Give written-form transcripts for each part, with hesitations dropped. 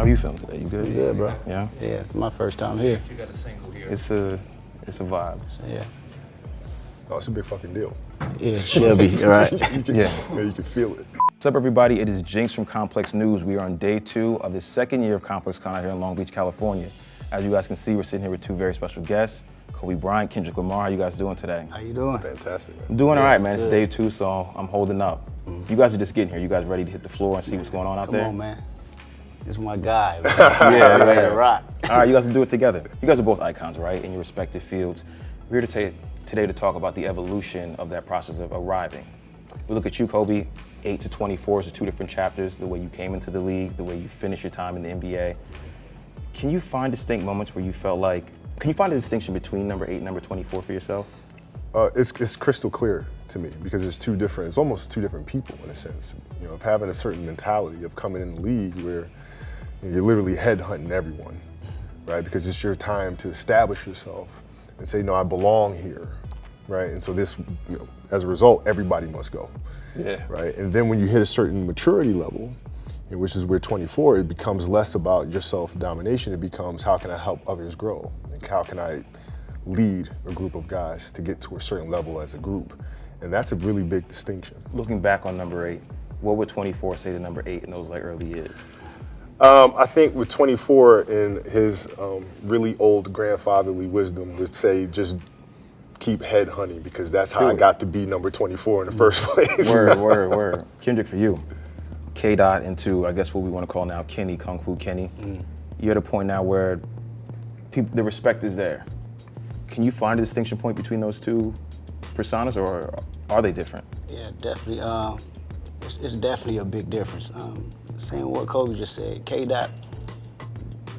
How are you feeling today? You good? Yeah, bro. Yeah? Yeah, it's my first time here. You got a single here. It's a vibe. So, yeah. Oh, it's a big fucking deal. Yeah, it should be, right? Yeah. You can feel it. What's up, everybody? It is Jinx from Complex News. We are on day 2 of the second year of ComplexCon here in Long Beach, California. As you guys can see, we're sitting here with 2 very special guests, Kobe Bryant, Kendrick Lamar. How you guys doing today? How you doing? Fantastic, man. I'm doing all right, man. It's day 2, so I'm holding up. You guys are just getting here. You guys ready to hit the floor and see what's going on out there? Come on, man. This is my guy. Man. Yeah, Ready yeah. to rock. All right, you guys will do it together. You guys are both icons, right, in your respective fields. We're here today to talk about the evolution of that process of arriving. We look at you, Kobe, 8 to 24 is the 2 different chapters, the way you came into the league, the way you finished your time in the NBA. Can you find distinct moments where you felt like, can you find a distinction between number 8 and number 24 for yourself? It's crystal clear to me because it's almost two different people in a sense. You know, of having a certain mentality of coming in the league where you're literally headhunting everyone, right? Because it's your time to establish yourself and say, no, I belong here, right? And so this, you know, as a result, everybody must go, right? And then when you hit a certain maturity level, you know, which is where 24, it becomes less about your self-domination. It becomes, how can I help others grow? Like, how can I lead a group of guys to get to a certain level as a group? And that's a really big distinction. Looking back on number 8, what would 24 say to number 8 in those like early years? I think with 24 and his really old grandfatherly wisdom would say just keep head hunting, because that's how I got to be number 24 in the first place. Word. Kendrick, for you, K-Dot into, I guess what we want to call now Kenny, Kung Fu Kenny. You're at a point now where the respect is there. Can you find a distinction point between those two personas, or are they different? Yeah, definitely. It's definitely a big difference. Saying what Kobe just said, K-Dot,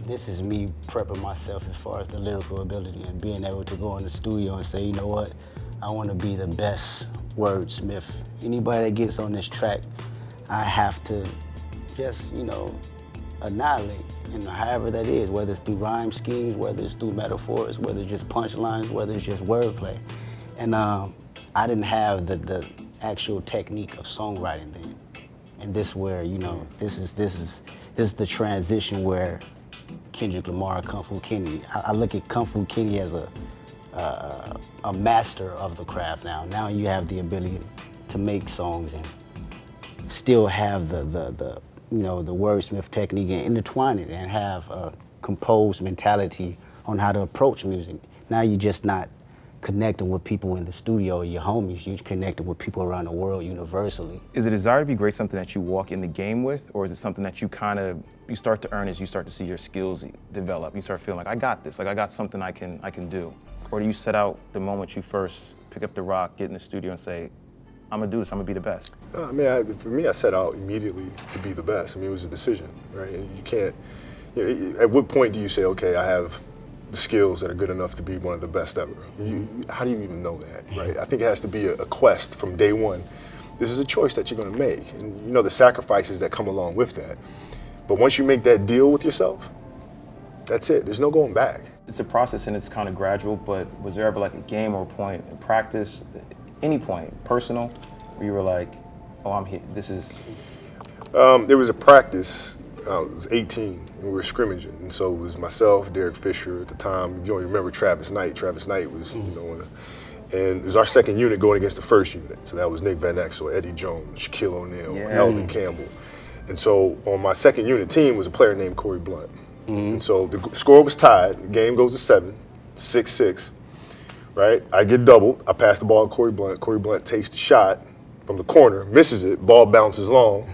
this is me prepping myself as far as the lyrical ability and being able to go in the studio and say, you know what, I want to be the best wordsmith. Anybody that gets on this track, I have to just, you know, annihilate, you know, however that is, whether it's through rhyme schemes, whether it's through metaphors, whether it's just punchlines, whether it's just wordplay. And I didn't have the actual technique of songwriting then. And this where, you know, this is the transition where Kendrick Lamar, Kung Fu Kenny. I look at Kung Fu Kenny as a master of the craft now. Now you have the ability to make songs and still have the you know, the wordsmith technique and intertwine it and have a composed mentality on how to approach music. Now you're just not connecting with people in the studio or your homies, you're connecting with people around the world universally. Is a desire to be great something that you walk in the game with, or is it something that you you start to earn as you start to see your skills develop? You start feeling like, I got this, like I got something I can do. Or do you set out the moment you first pick up the rock, get in the studio and say, I'm gonna do this, I'm gonna be the best? I mean, for me, I set out immediately to be the best. I mean, it was a decision, right? And you can't, you know, at what point do you say, okay, I have the skills that are good enough to be one of the best ever? How do you even know that, right? I think it has to be a quest from day one. This is a choice that you're gonna make, and you know the sacrifices that come along with that. But once you make that deal with yourself, that's it, there's no going back. It's a process and it's kind of gradual, but was there ever like a game or a point in practice, any point, personal, where you were like, oh, I'm here, this is? There was a practice, I was 18, and we were scrimmaging, and so it was myself, Derek Fisher at the time. You don't remember Travis Knight. Travis Knight was, you know, and it was our second unit going against the first unit. So that was Nick Van Exel, Eddie Jones, Shaquille O'Neal, Eldon Campbell. And so on my second unit team was a player named Corey Blunt. And so the score was tied, the game goes to 7, 6-6, right? I get doubled, I pass the ball to Corey Blunt takes the shot from the corner, misses it, ball bounces long.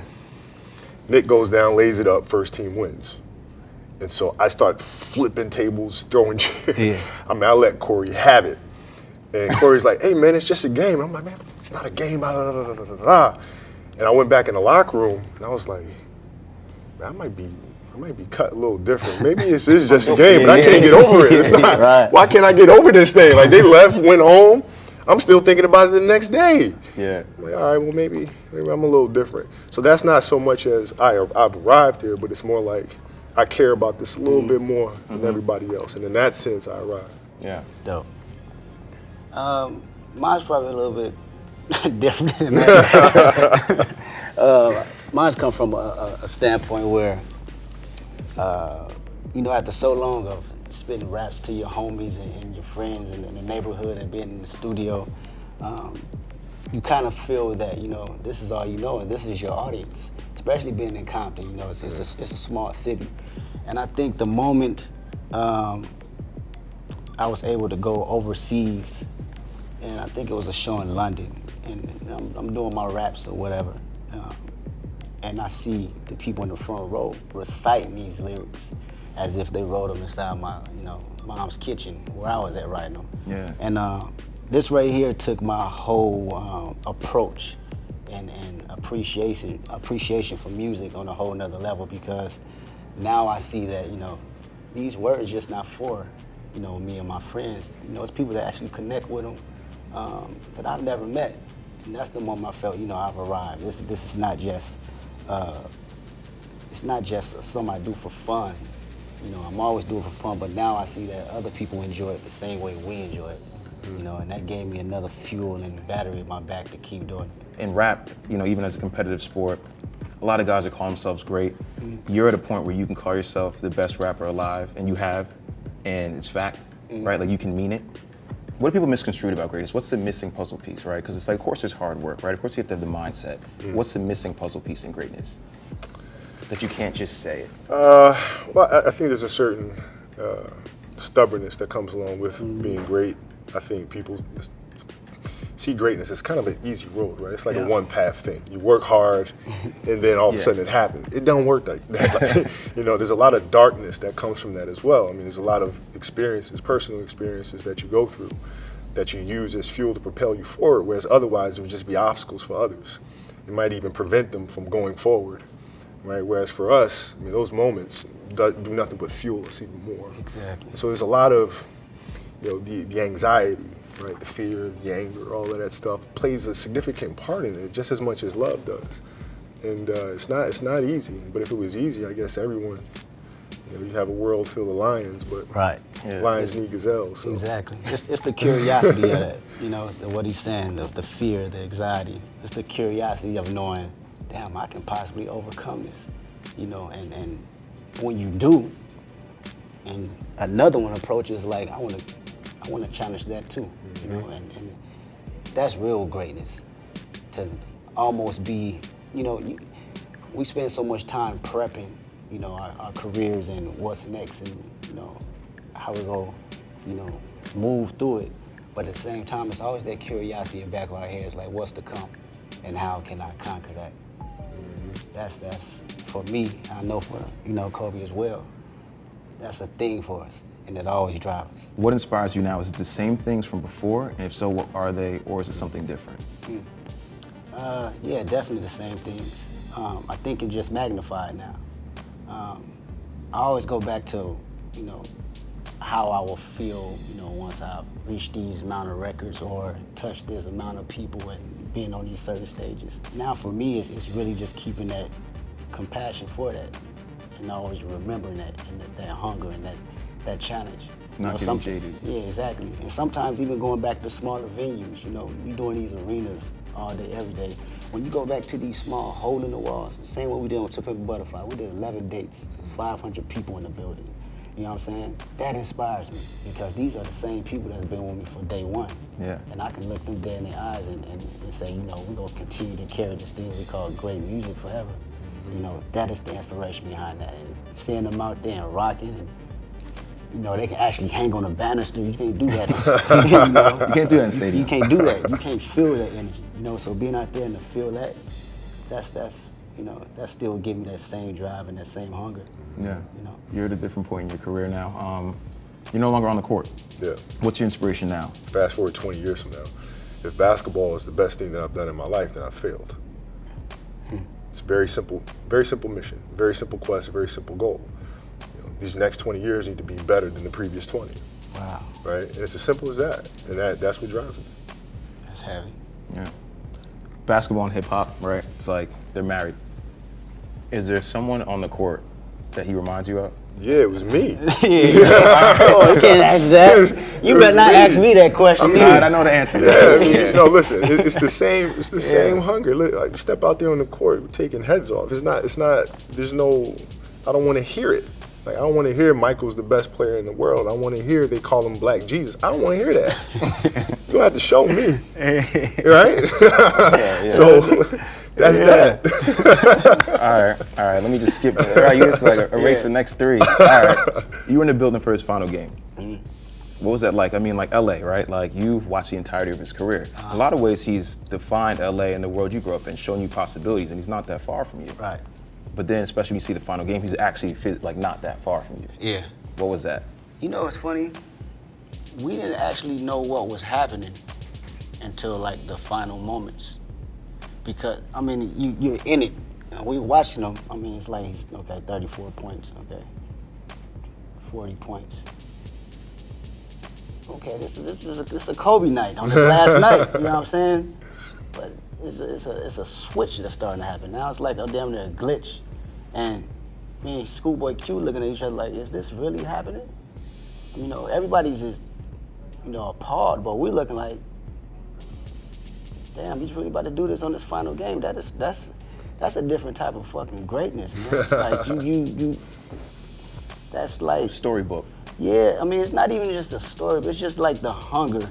Nick goes down, lays it up, first team wins. And so I start flipping tables, throwing chairs. I mean, I let Corey have it. And Corey's like, hey man, it's just a game. I'm like, man, it's not a game, And I went back in the locker room and I was like, man, I might be cut a little different. Maybe this is just a game, but I can't get over it. It's not, why can't I get over this thing? Like they left, went home. I'm still thinking about it the next day. Yeah. I'm like, all right, well maybe I'm a little different. So that's not so much as I've arrived here, but it's more like I care about this a little bit more than everybody else. And in that sense, I arrived. Yeah. Dope. Mine's probably a little bit different than that. Mine's come from a standpoint where you know, after so long of spitting raps to your homies and your friends and in the neighborhood and being in the studio, you kind of feel that, you know, this is all you know and this is your audience. Especially being in Compton, you know, it's a small city. And I think the moment I was able to go overseas, and I think it was a show in London, and I'm doing my raps or whatever, and I see the people in the front row reciting these lyrics as if they wrote them inside my, you know, mom's kitchen where I was at writing them. Yeah. And this right here took my whole approach and appreciation for music on a whole nother level, because now I see that, you know, these words just not for, you know, me and my friends. You know, it's people that actually connect with them that I've never met. And that's the moment I felt, you know, I've arrived. This is not just, it's not just something I do for fun. You know, I'm always doing it for fun, but now I see that other people enjoy it the same way we enjoy it. You know, and that gave me another fuel and battery in my back to keep doing it. In rap, you know, even as a competitive sport, a lot of guys that call themselves great. You're at a point where you can call yourself the best rapper alive, and you have, and it's fact, right? Like, you can mean it. What do people misconstrued about greatness? What's the missing puzzle piece, right? Because it's like, of course there's hard work, right? Of course you have to have the mindset. What's the missing puzzle piece in greatness? That you can't just say it. Well, I think there's a certain stubbornness that comes along with being great. I think people see greatness as kind of an easy road, right? It's like a one-path thing. You work hard, and then all of a sudden it happens. It don't work like that. Like, you know, there's a lot of darkness that comes from that as well. I mean, there's a lot of experiences, personal experiences that you go through that you use as fuel to propel you forward, whereas otherwise it would just be obstacles for others. It might even prevent them from going forward, right? Whereas for us, I mean, those moments do nothing but fuel us even more. Exactly. And so there's a lot of, you know, the anxiety, right, the fear, the anger, all of that stuff plays a significant part in it, just as much as love does. And it's not easy. But if it was easy, I guess everyone, you know, you have a world filled of lions, but lions need gazelles. So. Exactly. It's the curiosity of that, you know, what he's saying, the fear, the anxiety. It's the curiosity of knowing, damn, I can possibly overcome this, you know, and when you do, and another one approaches like, I want to challenge that too, you know, and that's real greatness. To almost be, you know, we spend so much time prepping, you know, our careers and what's next and, you know, how we go, you know, move through it. But at the same time, it's always that curiosity in the back of our heads, like what's to come and how can I conquer that? That's for me, I know for, you know, Kobe as well, that's a thing for us. And it always drives us. What inspires you now? Is it the same things from before? And if so, what are they, or is it something different? Yeah, definitely the same things. I think it's just magnified now. I always go back to, you know, how I will feel, you know, once I reach these amount of records or touch this amount of people and being on these certain stages. Now for me, it's really just keeping that compassion for that and always remembering that and that hunger and that challenge. Not getting jaded. Yeah, exactly. And sometimes even going back to smaller venues, you know, you doing these arenas all day, every day. When you go back to these small hole in the walls, same what we did with Triple Butterfly, we did 11 dates, 500 people in the building. You know what I'm saying? That inspires me because these are the same people that's been with me for day one. Yeah. And I can look them dead in their eyes and say, you know, we're gonna continue to carry this thing we call great music forever. You know, that is the inspiration behind that. And seeing them out there and rocking and, you know, they can actually hang on a banister. You can't do that. You know? You can't do that in stadium. You can't do that. You can't feel that energy. You know, so being out there and to feel that, that's you know, that still give me that same drive and that same hunger. Yeah. You know. You're at a different point in your career now. You're no longer on the court. Yeah. What's your inspiration now? Fast forward 20 years from now, if basketball is the best thing that I've done in my life, then I've failed. It's a very simple mission, very simple quest, a very simple goal. You know, these next 20 years need to be better than the previous 20. Wow. Right? And it's as simple as that. And that's what drives me. That's heavy. Yeah. Basketball and hip hop, right? It's like they're married. Is there someone on the court that he reminds you of? Yeah, it was me. Oh, you can't ask that. You better not ask me that question. I know the answer. Yeah, I mean, no, listen, it's the same. It's the same hunger. Look, like, step out there on the court, we're taking heads off. There's no. I don't want to hear it. Like, I don't want to hear Michael's the best player in the world. I want to hear they call him Black Jesus. I don't want to hear that. You don't have to show me, right? So that's that. All right. Let me just skip. All right, you just like erase the next three. All right, you were in the building for his final game. What was that like? I mean, like LA, right? Like you've watched the entirety of his career. In a lot of ways, he's defined LA and the world you grew up in, shown you possibilities, and he's not that far from you. Right. But then, especially when you see the final game, he's actually like not that far from you. Yeah. What was that? You know, it's funny. We didn't actually know what was happening until like the final moments, because I mean, you're in it. We watching him. I mean, it's like he's okay, 34 points. Okay, 40 points. Okay, this is a Kobe night on this last night. You know what I'm saying? But it's a switch that's starting to happen. Now it's like a damn near a glitch, and me and Schoolboy Q looking at each other like, is this really happening? You know, everybody's just, you know, appalled, but we're looking like, damn, he's really about to do this on this final game. That's a different type of fucking greatness, man. Like you that's like Storybook. yeah, I mean, it's not even just a story, but it's just like the hunger,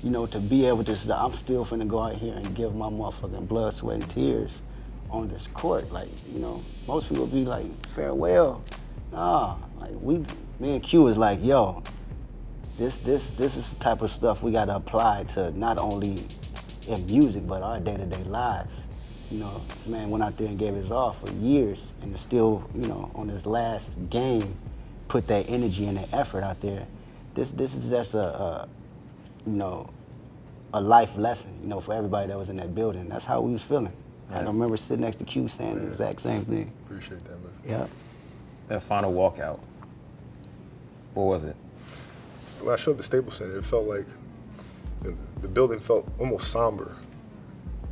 you know, to be able to say, I'm still finna go out here and give my motherfucking blood, sweat, and tears on this court. Like, you know, most people be like, farewell. Nah, like me and Q is like, yo, this is the type of stuff we gotta apply to not only in music, but our day-to-day lives. You know, this man went out there and gave his all for years, and is still, you know, on his last game, put that energy and that effort out there. This is just a you know, a life lesson, you know, for everybody that was in that building. That's how we was feeling. I remember sitting next to Q saying the exact same thing. Appreciate that, man. Yeah. That final walkout. What was it? When I showed up at Staples Center, it felt like the building felt almost somber.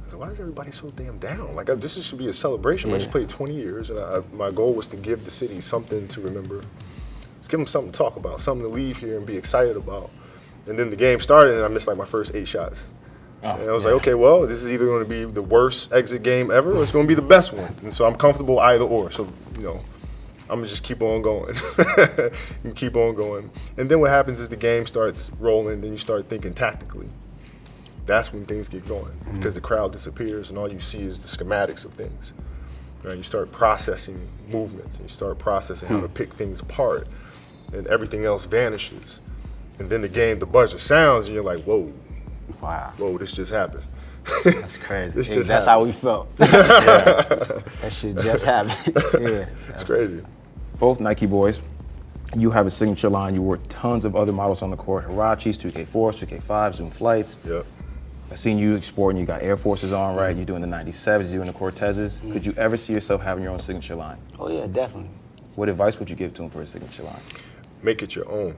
I said, why is everybody so damn down? Like, this should be a celebration. I just played 20 years, and my goal was to give the city something to remember. Let's give them something to talk about, something to leave here and be excited about. And then the game started, and I missed like my first 8 shots. And I was like, okay, well, this is either going to be the worst exit game ever, or it's going to be the best one. And so I'm comfortable either or. So, you know, I'm going to just keep on going. And keep on going. And then what happens is the game starts rolling, then you start thinking tactically. That's when things get going, because the crowd disappears and all you see is the schematics of things. Right? You start processing movements, and you start processing how to pick things apart, and everything else vanishes. And then the buzzer sounds, and you're like, whoa. Wow. Whoa, this just happened. That's crazy. That's happened. How we felt. That shit just happened. Yeah. It's crazy. Both Nike boys. You have a signature line. You wore tons of other models on the court. Hirachis, 2K4s, 2K5s, Zoom Flights. Yep. I've seen you sporting, you got Air Forces on, right? You're doing the 97s, you're doing the Cortezes. Could you ever see yourself having your own signature line? Oh yeah, definitely. What advice would you give to him for his signature line? Make it your own,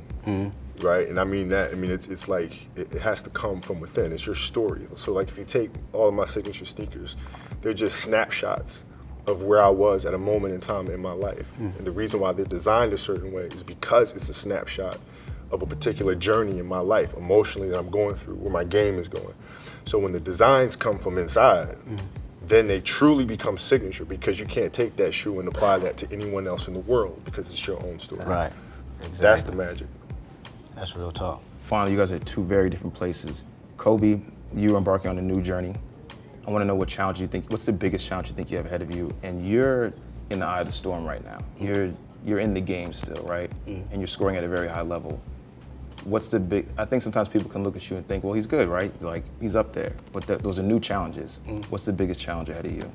right? And I mean that. I mean it's like it has to come from within. It's your story. So like if you take all of my signature sneakers, they're just snapshots of where I was at a moment in time in my life. And the reason why they're designed a certain way is because it's a snapshot of a particular journey in my life, emotionally, that I'm going through, where my game is going. So when the designs come from inside, then they truly become signature, because you can't take that shoe and apply that to anyone else in the world, because it's your own story. Right. Exactly. That's the magic. That's real talk. Finally, you guys are at two very different places. Kobe, you're embarking on a new journey. I want to know what challenge you think, what's the biggest challenge you think you have ahead of you? And you're in the eye of the storm right now. You're in the game still, right? And you're scoring at a very high level. I think sometimes people can look at you and think, well, he's good, right? Like, he's up there. But those are new challenges. What's the biggest challenge ahead of you?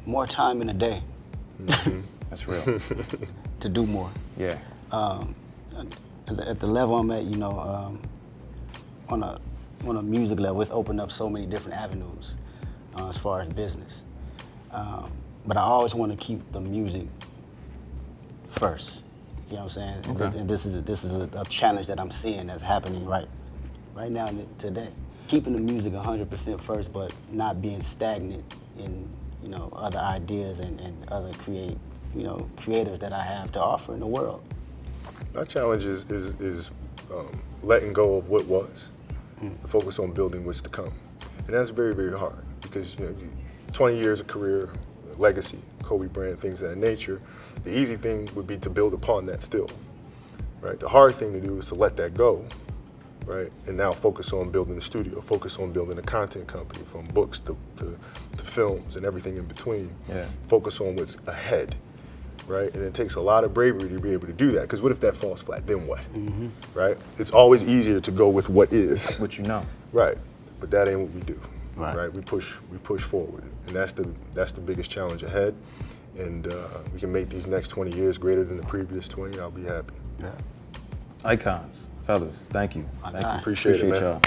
More time in a day. That's real. To do more. Yeah. At the level I'm at, you know, on a music level, it's opened up so many different avenues as far as business. But I always want to keep the music first. You know what I'm saying? Okay. And this is a challenge that I'm seeing that's happening right now today. Keeping the music 100% first, but not being stagnant in, you know, other ideas and other creatives that I have to offer in the world. My challenge is letting go of what was, to focus on building what's to come. And that's very, very hard, because 20 years of career, legacy, Kobe brand, things of that nature. The easy thing would be to build upon that still, right? The hard thing to do is to let that go, right? And now focus on building the studio, focus on building a content company, from books to films and everything in between. Yeah. Focus on what's ahead, right? And it takes a lot of bravery to be able to do that, because what if that falls flat, then what, right? It's always easier to go with what is. What you know. Right, but that ain't what we do, Right. We push forward, and that's the biggest challenge ahead, and we can make these next 20 years greater than the previous 20, I'll be happy. Yeah. Icons, fellas, thank you. My Thank guy. you. Appreciate it, man. y'all.